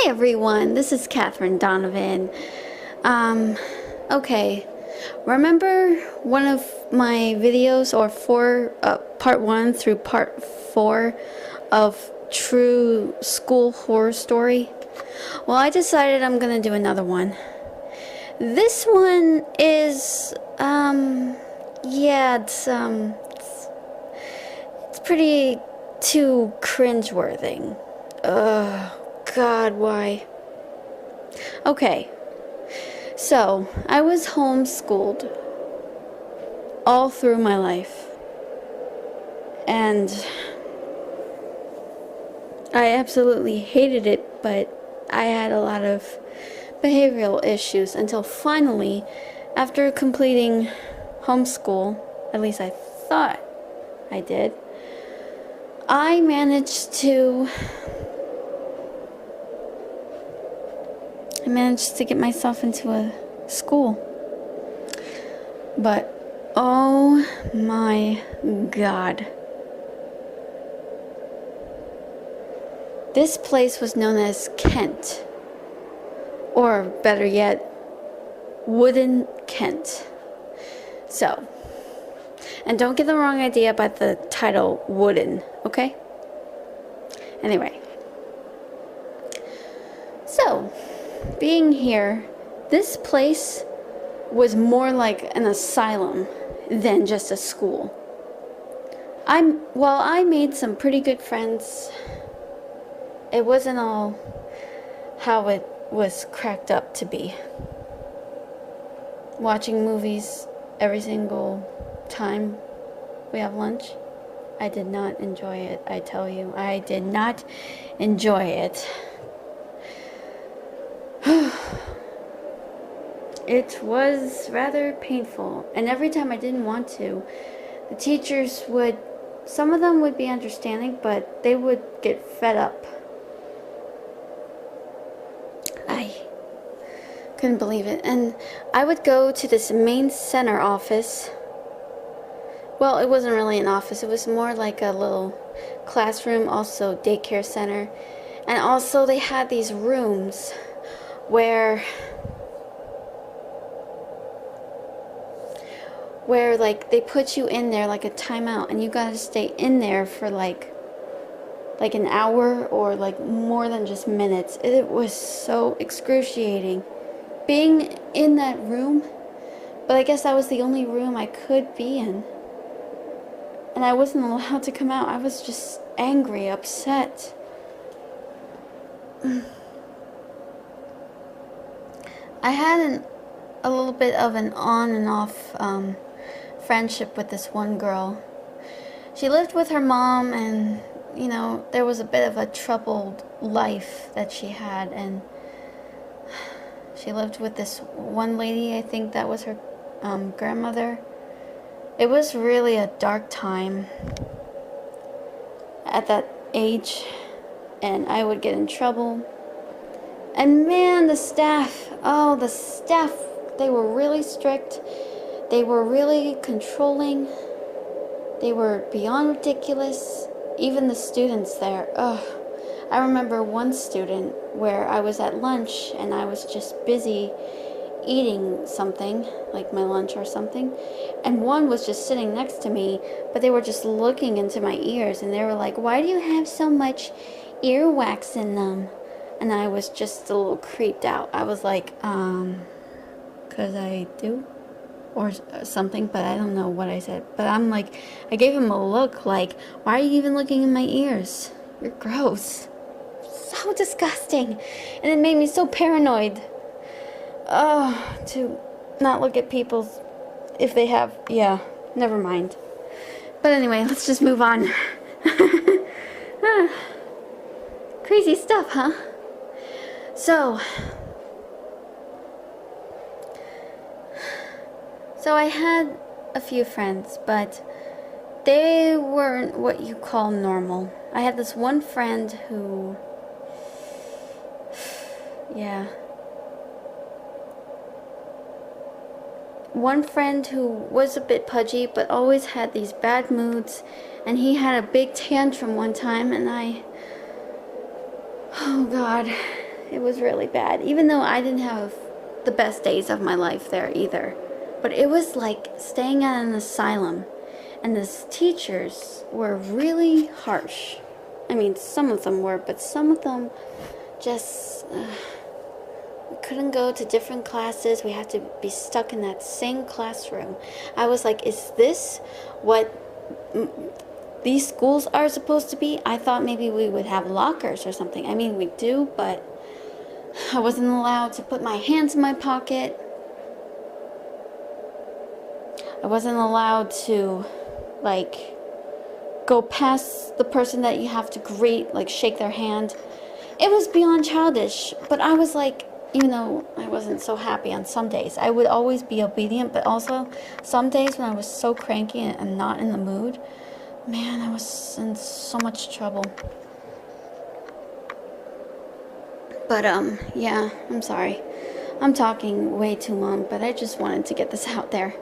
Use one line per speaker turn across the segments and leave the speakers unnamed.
Hi everyone, this is Catherine Donovan. Okay, remember one of my videos or part 1 through part 4 of True School Horror Story? Well, I decided I'm gonna do another one. This one is, yeah, it's pretty too cringeworthy. Ugh. God, why? Okay, so I was homeschooled all through my life, and I absolutely hated it, but I had a lot of behavioral issues until finally, after completing homeschool, at least I thought I did, I managed to get myself into a school. But oh my God, this place was known as Kent, or better yet, Wooden Kent. So, and don't get the wrong idea about the title Wooden, okay? Anyway, so being here, this place was more like an asylum than just a school. I made some pretty good friends. It wasn't all how it was cracked up to be. Watching movies every single time we have lunch, I did not enjoy it. I tell you, I did not enjoy it. It was rather painful, and every time I didn't want to, the teachers some of them would be understanding, but they would get fed up. I couldn't believe it. And I would go to this main center office. Well, it wasn't really an office, it was more like a little classroom, also daycare center. And also they had these rooms where like they put you in there like a timeout, and you gotta stay in there for like an hour or like more than just minutes. It was so excruciating being in that room, but I guess that was the only room I could be in, and I wasn't allowed to come out. I was just angry, upset. I had a little bit of an on and off friendship with this one girl. She lived with her mom, and you know, there was a bit of a troubled life that she had, and she lived with this one lady. I think that was her grandmother. It was really a dark time at that age, and I would get in trouble. And man, the staff, they were really strict. They were really controlling. They were beyond ridiculous. Even the students there, I remember one student where I was at lunch and I was just busy eating something, like my lunch or something, and one was just sitting next to me, but they were just looking into my ears, and they were like, "Why do you have so much earwax in them?" And I was just a little creeped out. I was like, 'cause I do? Or something, but I don't know what I said. But I'm like, I gave him a look like, "Why are you even looking in my ears? You're gross." So disgusting. And it made me so paranoid. To not look at people's, if they have, yeah, never mind. But anyway, let's just move on. Crazy stuff, huh? So I had a few friends, but they weren't what you call normal. I had this one friend who, one friend who was a bit pudgy, but always had these bad moods, and he had a big tantrum one time, and oh God, It was really bad. Even though I didn't have the best days of my life there either. But it was like staying at an asylum. And the teachers were really harsh. I mean, some of them were, but some of them just... we couldn't go to different classes. We had to be stuck in that same classroom. I was like, is this what these schools are supposed to be? I thought maybe we would have lockers or something. I mean, we do, but I wasn't allowed to put my hands in my pocket. I wasn't allowed to, like, go past the person that you have to greet, like shake their hand. It was beyond childish, but I was like, even though I wasn't so happy on some days, I would always be obedient, but also some days when I was so cranky and not in the mood, man, I was in so much trouble. But, yeah, I'm sorry. I'm talking way too long, but I just wanted to get this out there.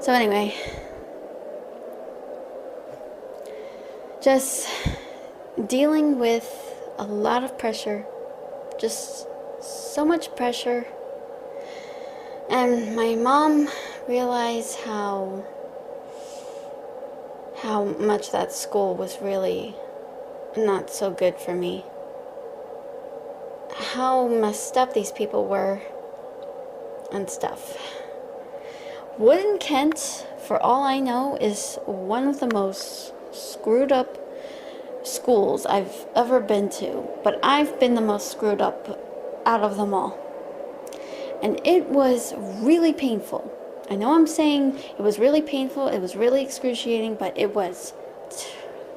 So anyway, just dealing with a lot of pressure, just so much pressure. And my mom realized how much that school was really not so good for me. How messed up these people were and stuff. Woodin Kent, for all I know, is one of the most screwed up schools I've ever been to. But I've been the most screwed up out of them all. And it was really painful. I know I'm saying it was really painful, it was really excruciating, but it was.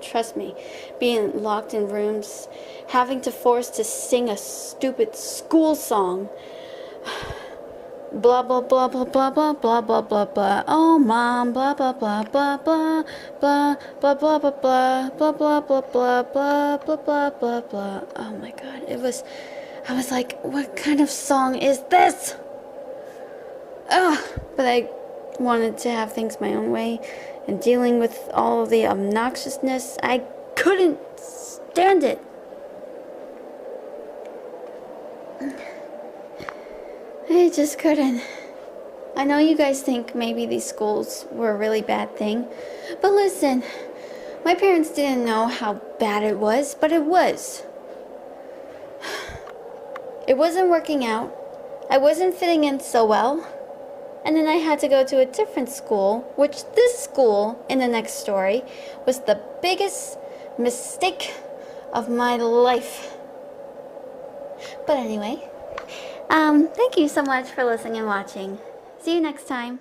Trust me, being locked in rooms, having to force to sing a stupid school song. Blah blah blah blah blah blah blah blah blah blah. Oh mom, blah blah blah blah blah blah blah blah blah blah blah blah blah blah blah blah blah blah blah. Oh my god, it was. I was like, what kind of song is this? Ugh. But I wanted to have things my own way, and dealing with all of the obnoxiousness, I couldn't stand it. I just couldn't. I know you guys think maybe these schools were a really bad thing, but listen, my parents didn't know how bad it was, but it was. It wasn't working out. I wasn't fitting in so well. And then I had to go to a different school, which this school in the next story was the biggest mistake of my life. But anyway, thank you so much for listening and watching. See you next time.